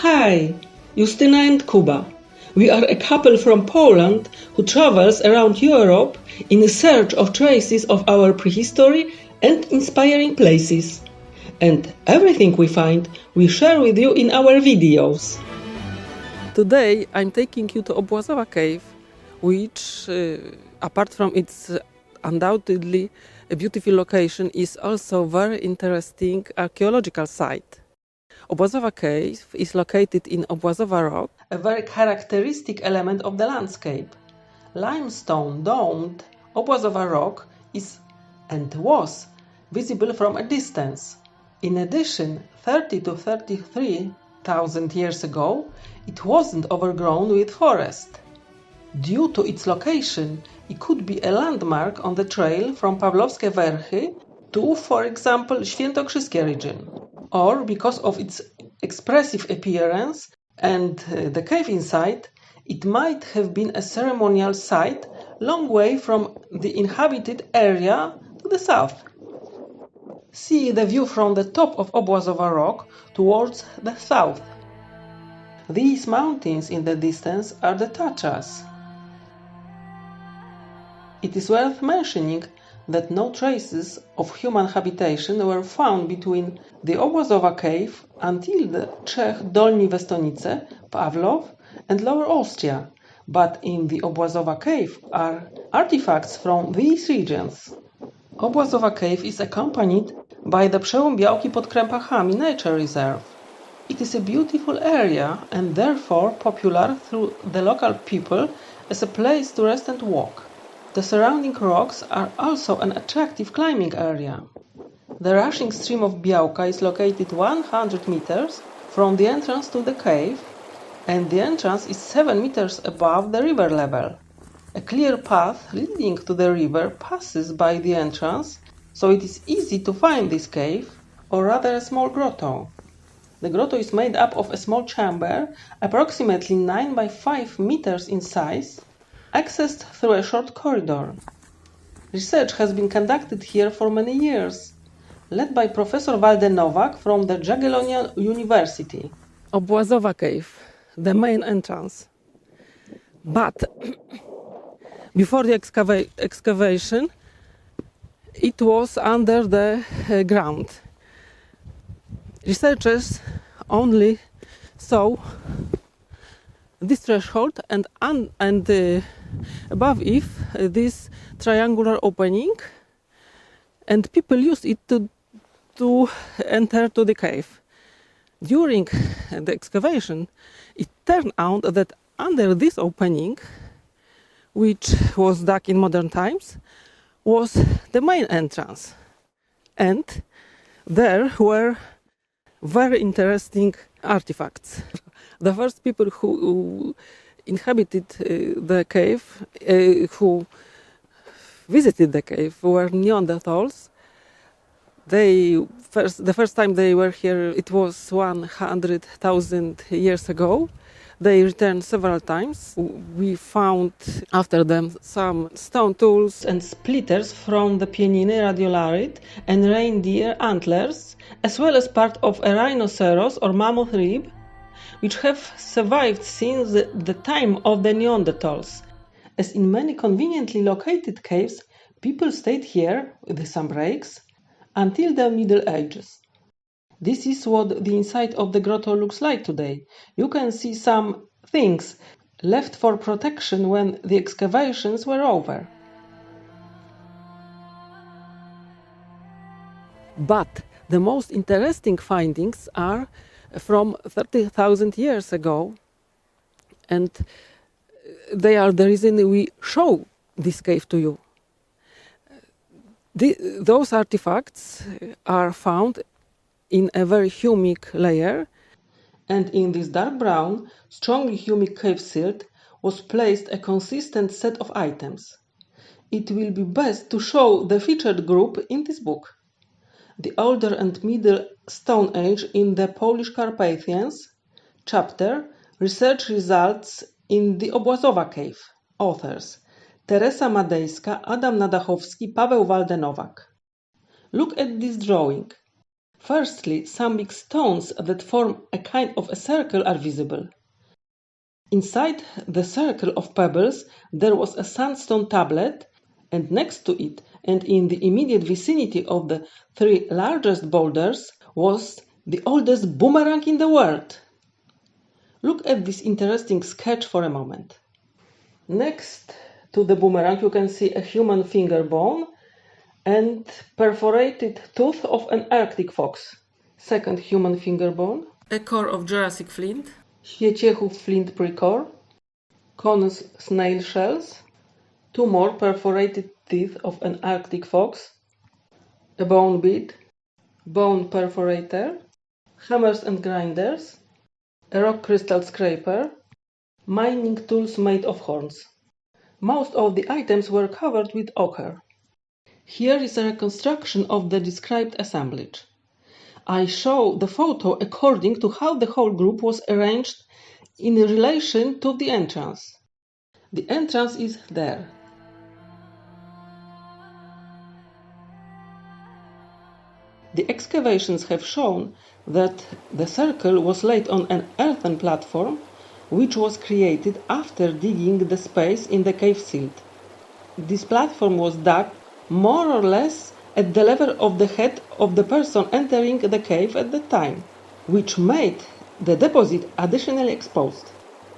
Hi, Justyna and Kuba. We are a couple from Poland who travels around Europe in search of traces of our prehistory and inspiring places. And everything we find, we share with you in our videos. Today I'm taking you to Obłazowa Cave, which, apart from its undoubtedly a beautiful location, is also a very interesting archaeological site. Obłazowa Cave is located in Obłazowa Rock, A very characteristic element of the landscape. Limestone domed Obłazowa Rock is and was visible from a distance. In addition, 30 to 33,000 years ago, it wasn't overgrown with forest. Due to its location, it could be a landmark on the trail from Pawlowskie Werchy to, for example, Świętokrzyskie region, or because of its expressive appearance and the cave inside, it might have been a ceremonial site long way from the inhabited area to the south. See the view from the top of Obłazowa Rock towards the south. These mountains in the distance are the Tatras. It is worth mentioning that no traces of human habitation were found between the Obłazowa Cave until the Czech Dolni Westonice, Pawlów, and Lower Austria, but in the Obłazowa Cave are artifacts from these regions. Obłazowa Cave is accompanied by the Przełom Białki pod Krępachami Nature Reserve. It is a beautiful area and therefore popular through the local people as a place to rest and walk. The surrounding rocks are also an attractive climbing area. The rushing stream of Białka is located 100 meters from the entrance to the cave, and the entrance is 7 meters above the river level. A clear path leading to the river passes by the entrance, so it is easy to find this cave, or rather a small grotto. The grotto is made up of a small chamber, approximately 9 by 5 meters in size, accessed through a short corridor. Research has been conducted here for many years, led by Professor Waldy Nowak from the Jagiellonian University. Obłazowa Cave, the main entrance. But before the excavation, it was under the ground. Researchers only saw this threshold and above it this triangular opening, and people used it to enter to the cave. During the excavation, it turned out that under this opening, which was dug in modern times, was the main entrance, and there were very interesting artifacts. The first people who inhabited the cave, who visited the cave, were Neanderthals. The first time they were here, it was 100,000 years ago. They returned several times. We found after them some stone tools And splitters from the Pieniny radiolarid and reindeer antlers, as well as part of a rhinoceros or mammoth rib, which have survived since the time of the Neanderthals. As in many conveniently located caves, people stayed here, with some breaks, until the Middle Ages. This is what the inside of the grotto looks like today. You can see some things left for protection when the excavations were over. But the most interesting findings are from 30,000 years ago, and they are the reason we show this cave to you. Those artifacts are found in a very humic layer, And in this dark brown, strongly humic cave silt was placed a consistent set of items. It will be best to show the featured group in this book. The Older and Middle Stone Age in the Polish Carpathians, chapter Research Results in the Obłazowa Cave. Authors Teresa Madejska, Adam Nadachowski, Paweł Waldy Nowak. Look at this drawing. Firstly, some big stones that form a kind of a circle are visible. Inside the circle of pebbles there was a sandstone tablet, and next to it, and in the immediate vicinity of the three largest boulders, was the oldest boomerang in the world. Look at this interesting sketch for a moment. Next to the boomerang you can see a human finger bone and perforated tooth of an Arctic fox. Second human finger bone. A core of Jurassic flint. Świeciechów flint precore. Conus snail shells. Two more perforated teeth of an Arctic fox. A bone bead. Bone perforator. Hammers and grinders. A rock crystal scraper. Mining tools made of horns. Most of the items were covered with ochre. Here is a reconstruction of the described assemblage. I show the photo according to how the whole group was arranged in relation to the entrance. The entrance is there. The excavations have shown that the circle was laid on an earthen platform which was created after digging the space in the cave silt. This platform was dug more or less at the level of the head of the person entering the cave at the time, which made the deposit additionally exposed.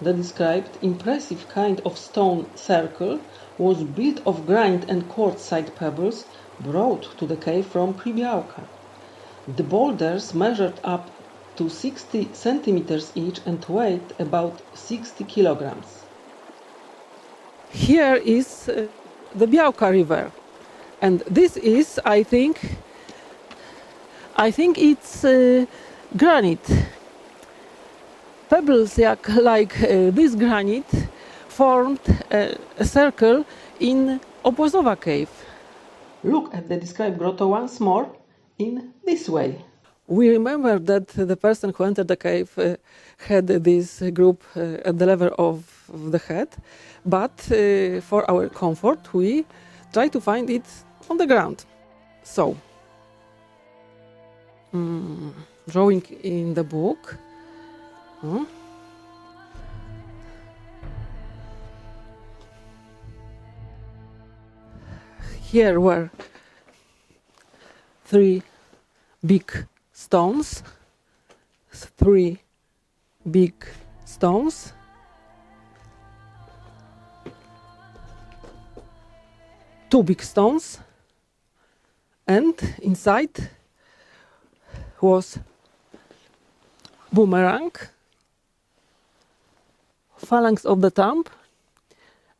The described impressive kind of stone circle was built of granite and quartzite pebbles brought to the cave from Przybiałka. The boulders measured up to 60 centimeters each and weighed about 60 kilograms. Here is the Białka River, and this is, I think it's granite. Pebbles like this granite formed a circle in Obłazowa cave. Look at the described grotto once more in this way. We remember that the person who entered the cave had this group at the level of the head, but for our comfort we try to find it on the ground. So, drawing in the book. Here were three big stones, two big stones, and inside was boomerang, phalanx of the thumb,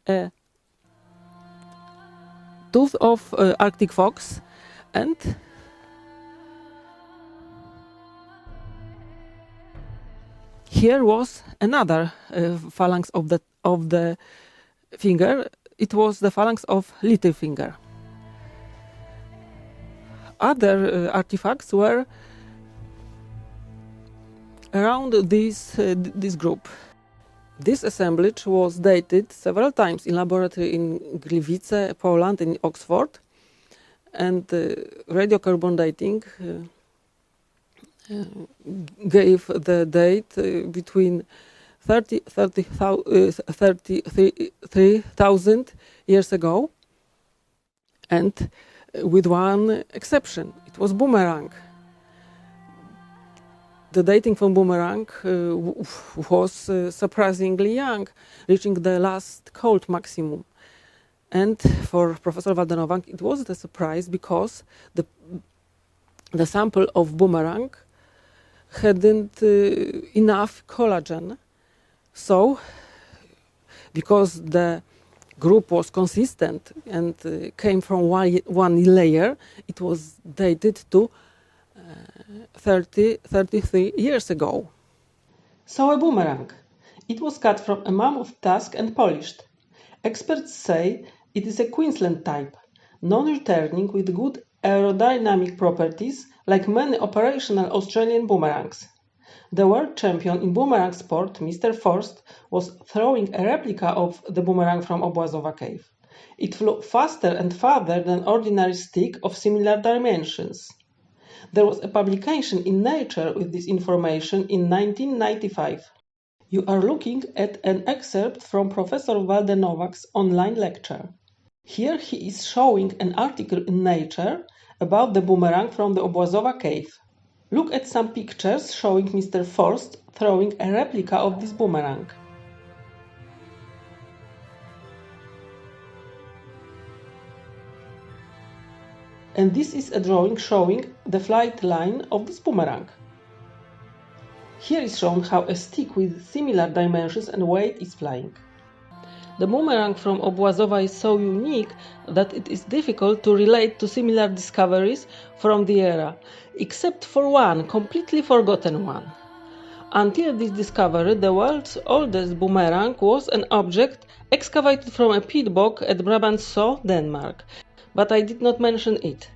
a tooth of Arctic fox, and here was another phalanx of the finger. It was the phalanx of little finger. Other artifacts were around this group. This assemblage was dated several times in laboratory in Gliwice, Poland, in Oxford, and radiocarbon dating gave the date between 33,000 years ago, and with one exception, it was boomerang. The dating from boomerang was surprisingly young, reaching the last cold maximum. And for Professor Waldenowag it was a surprise because the sample of boomerang hadn't enough collagen. So, because the group was consistent and came from one layer, it was dated to 33 years ago. So a boomerang. It was cut from a mammoth tusk and polished. Experts say it is a Queensland type, non-returning with good aerodynamic properties like many operational Australian boomerangs. The world champion in boomerang sport, Mr. Forst, was throwing a replica of the boomerang from Obłazowa cave. It flew faster and farther than ordinary stick of similar dimensions. There was a publication in Nature with this information in 1995. You are looking at an excerpt from Professor Walde Nowak's online lecture. Here he is showing an article in Nature about the boomerang from the Obłazowa cave. Look at some pictures showing Mr. Forst throwing a replica of this boomerang. And this is a drawing showing the flight line of this boomerang. Here is shown how a stick with similar dimensions and weight is flying. The boomerang from Obłazowa is so unique that it is difficult to relate to similar discoveries from the era, except for one completely forgotten one. Until this discovery, the world's oldest boomerang was an object excavated from a pit bog at Brabantse, Denmark, but I did not mention it.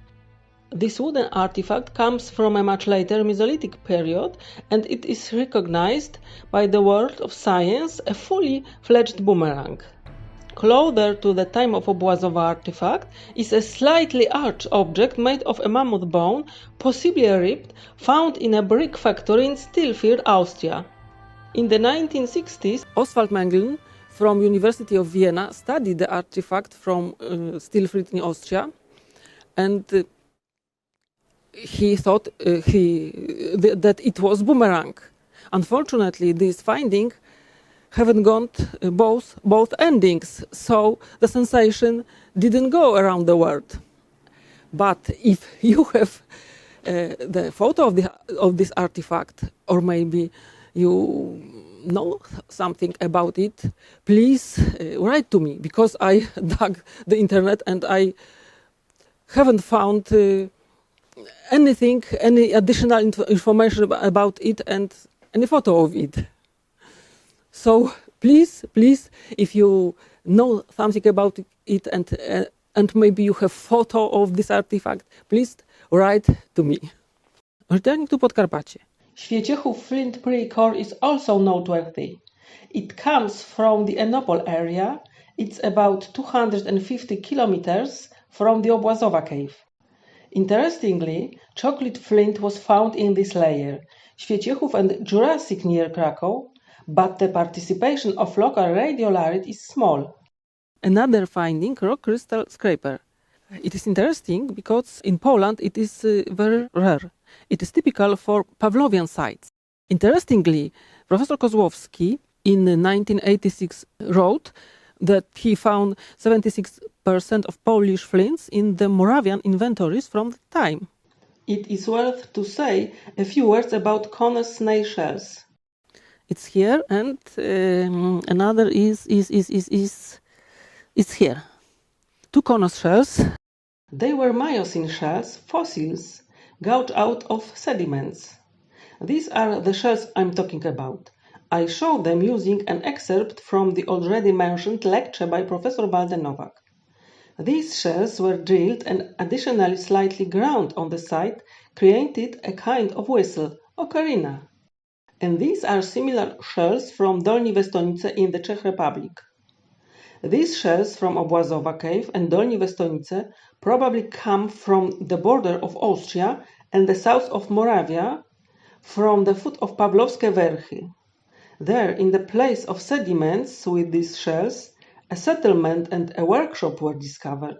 This wooden artifact comes from a much later Mesolithic period, and it is recognized by the world of science a fully fledged boomerang. Closer to the time of Obłazowa artifact is a slightly arched object made of a mammoth bone, possibly a rib, found in a brick factory in Stilford, Austria. In the 1960s, Oswald Mengelen from University of Vienna studied the artifact from Stilford in Austria, and he thought that it was boomerang. Unfortunately, this finding haven't got both endings, so the sensation didn't go around the world. But if you have the photo of this artifact, or maybe you know something about it, please write to me, because I dug the internet and I haven't found any additional information about it and any photo of it. So please, if you know something about it and maybe you have photo of this artifact, please write to me. Returning to Podkarpacie. Świeciechów flint pre-core is also noteworthy. It comes from the Enopol area. It's about 250 kilometers from the Obłazowa cave. Interestingly, chocolate flint was found in this layer, Świeciechów and Jurassic near Krakow, but the participation of local radiolarite is small. Another finding, rock crystal scraper. It is interesting because in Poland it is very rare. It is typical for Pavlovian sites. Interestingly, Professor Kozłowski in 1986 wrote that he found 76% of Polish flints in the Moravian inventories from the time. It is worth to say a few words about Konos snail shells. It's here, and another is here. Two Konos shells. They were Miocene shells, fossils, gouged out of sediments. These are the shells I'm talking about. I show them using an excerpt from the already mentioned lecture by Professor Walde Nowak. These shells were drilled and additionally slightly ground on the site, created a kind of whistle, ocarina. And these are similar shells from Dolní Westonice in the Czech Republic. These shells from Obłazowa cave and Dolní Westonice probably come from the border of Austria and the south of Moravia, from the foot of Pawlowskie Werchy. There, in the place of sediments with these shells, a settlement and a workshop were discovered.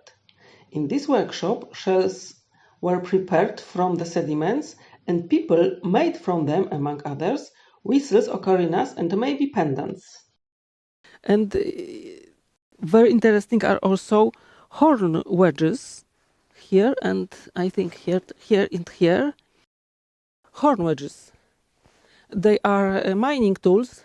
In this workshop, shells were prepared from the sediments, and people made from them, among others, whistles, ocarinas, and maybe pendants. And very interesting are also horn wedges, here and I think here and here. Horn wedges. They are mining tools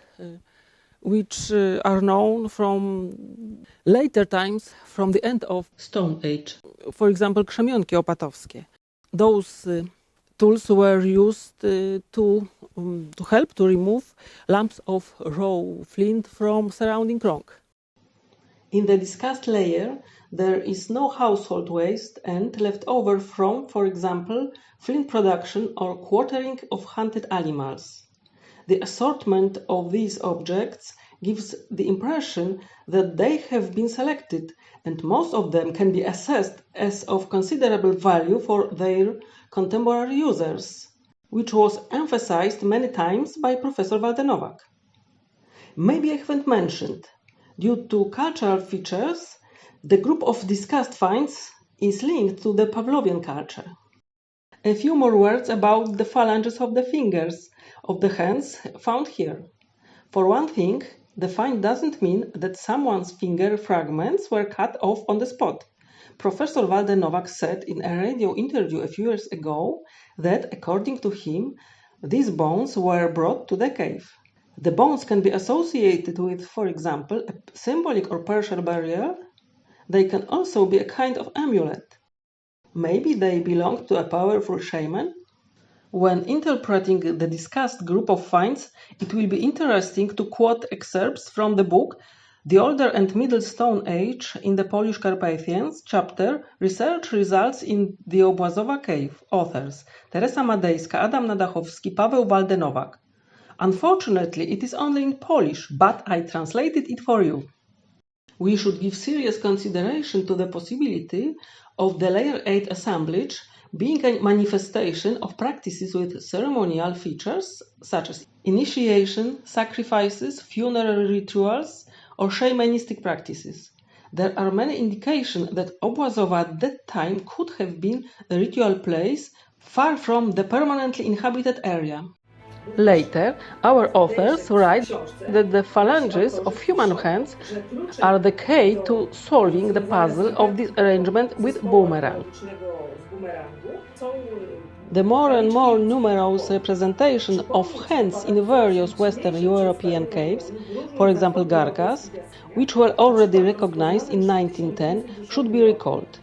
which are known from later times, from the end of Stone Age. For example, krzemionki opatowskie. Those tools were used to help to remove lumps of raw flint from surrounding rock. In the discussed layer, there is no household waste and leftover from, for example, flint production or quartering of hunted animals. The assortment of these objects gives the impression that they have been selected, and most of them can be assessed as of considerable value for their contemporary users, which was emphasized many times by Professor Waldenowak. Maybe I haven't mentioned, due to cultural features, the group of discussed finds is linked to the Pavlovian culture. A few more words about the phalanges of the fingers of the hands found here. For one thing, the find doesn't mean that someone's finger fragments were cut off on the spot. Professor Waldenowak said in a radio interview a few years ago that, according to him, these bones were brought to the cave. The bones can be associated with, for example, a symbolic or partial burial. They can also be a kind of amulet. Maybe they belong to a powerful shaman? When interpreting the discussed group of finds, it will be interesting to quote excerpts from the book The Older and Middle Stone Age in the Polish Carpathians, chapter Research Results in the Obłazowa Cave, authors Teresa Madejska, Adam Nadachowski, Paweł Waldenowak. Unfortunately, it is only in Polish, but I translated it for you. We should give serious consideration to the possibility of the Layer 8 assemblage being a manifestation of practices with ceremonial features such as initiation, sacrifices, funeral rituals, or shamanistic practices. There are many indications that Obłazowa at that time could have been a ritual place far from the permanently inhabited area. Later, our authors write that the phalanges of human hands are the key to solving the puzzle of this arrangement with boomerang. The more and more numerous representation of hands in various Western European caves, for example Gargas, which were already recognized in 1910, should be recalled.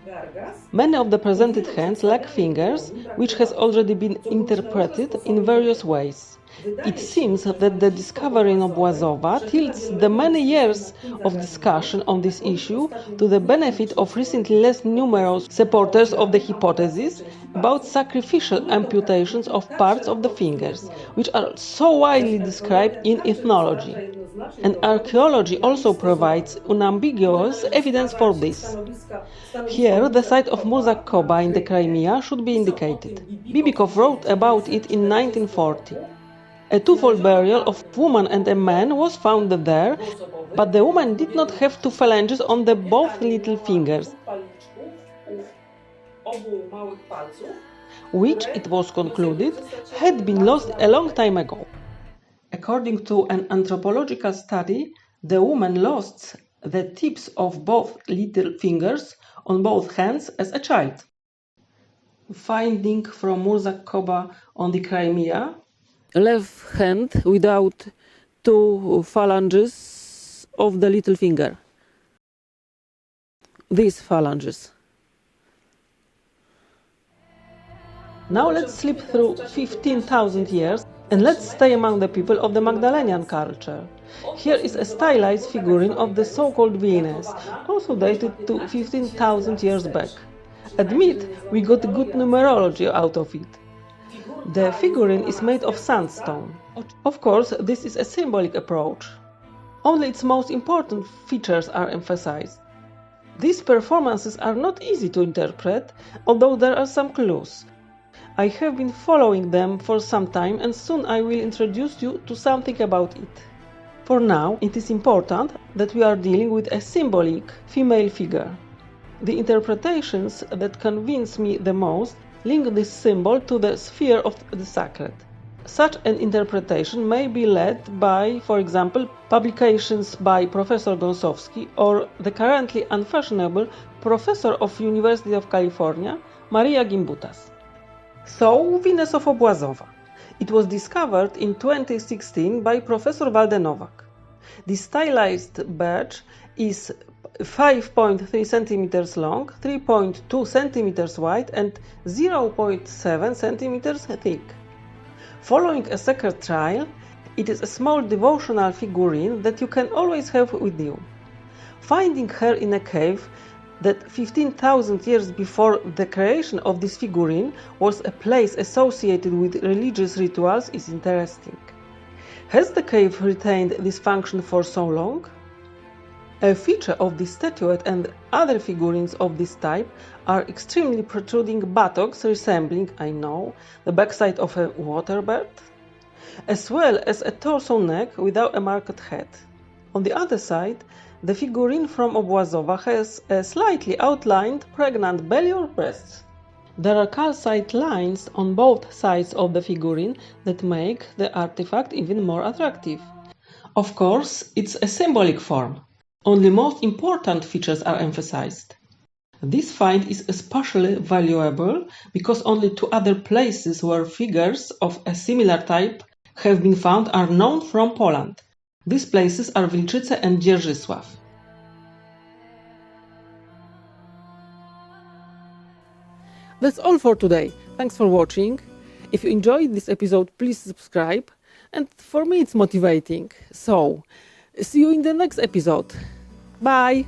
Many of the presented hands lack fingers, which has already been interpreted in various ways. It seems that the discovery in Obłazowa tilts the many years of discussion on this issue to the benefit of recently less numerous supporters of the hypothesis about sacrificial amputations of parts of the fingers, which are so widely described in ethnology. And archaeology also provides unambiguous evidence for this. Here, the site of Murzak Koba in the Crimea should be indicated. Bibikov wrote about it in 1940. A twofold burial of a woman and a man was found there, but the woman did not have two phalanges on the both little fingers, which, it was concluded, had been lost a long time ago. According to an anthropological study, the woman lost the tips of both little fingers on both hands as a child. Finding from Murzak Koba on the Crimea, left hand without two phalanges of the little finger. These phalanges. Now let's slip through 15,000 years and let's stay among the people of the Magdalenian culture. Here is a stylized figurine of the so-called Venus, also dated to 15,000 years back. Admit, we got good numerology out of it. The figurine is made of sandstone. Of course, this is a symbolic approach. Only its most important features are emphasized. These performances are not easy to interpret, although there are some clues. I have been following them for some time and soon I will introduce you to something about it. For now, it is important that we are dealing with a symbolic female figure. The interpretations that convince me the most link this symbol to the sphere of the sacred. Such an interpretation may be led by, for example, publications by Professor Gąsowski or the currently unfashionable Professor of University of California, Maria Gimbutas. So, Venus of Obłazowa. It was discovered in 2016 by Professor Waldenowak. The stylized badge is 5.3 centimeters long, 3.2 centimeters wide and 0.7 centimeters thick. Following a sacred trial, it is a small devotional figurine that you can always have with you. Finding her in a cave that 15,000 years before the creation of this figurine was a place associated with religious rituals is interesting. Has the cave retained this function for so long? A feature of this statuette and other figurines of this type are extremely protruding buttocks resembling, I know, the backside of a waterbird, as well as a torso neck without a marked head. On the other side, the figurine from Obłazowa has a slightly outlined pregnant belly or breasts. There are calcite lines on both sides of the figurine that make the artifact even more attractive. Of course, it's a symbolic form. Only most important features are emphasized. This find is especially valuable because only two other places where figures of a similar type have been found are known from Poland. These places are Wilczyce and Dzierżysław. That's all for today. Thanks for watching. If you enjoyed this episode, please subscribe. And for me it's motivating. So, see you in the next episode. Bye!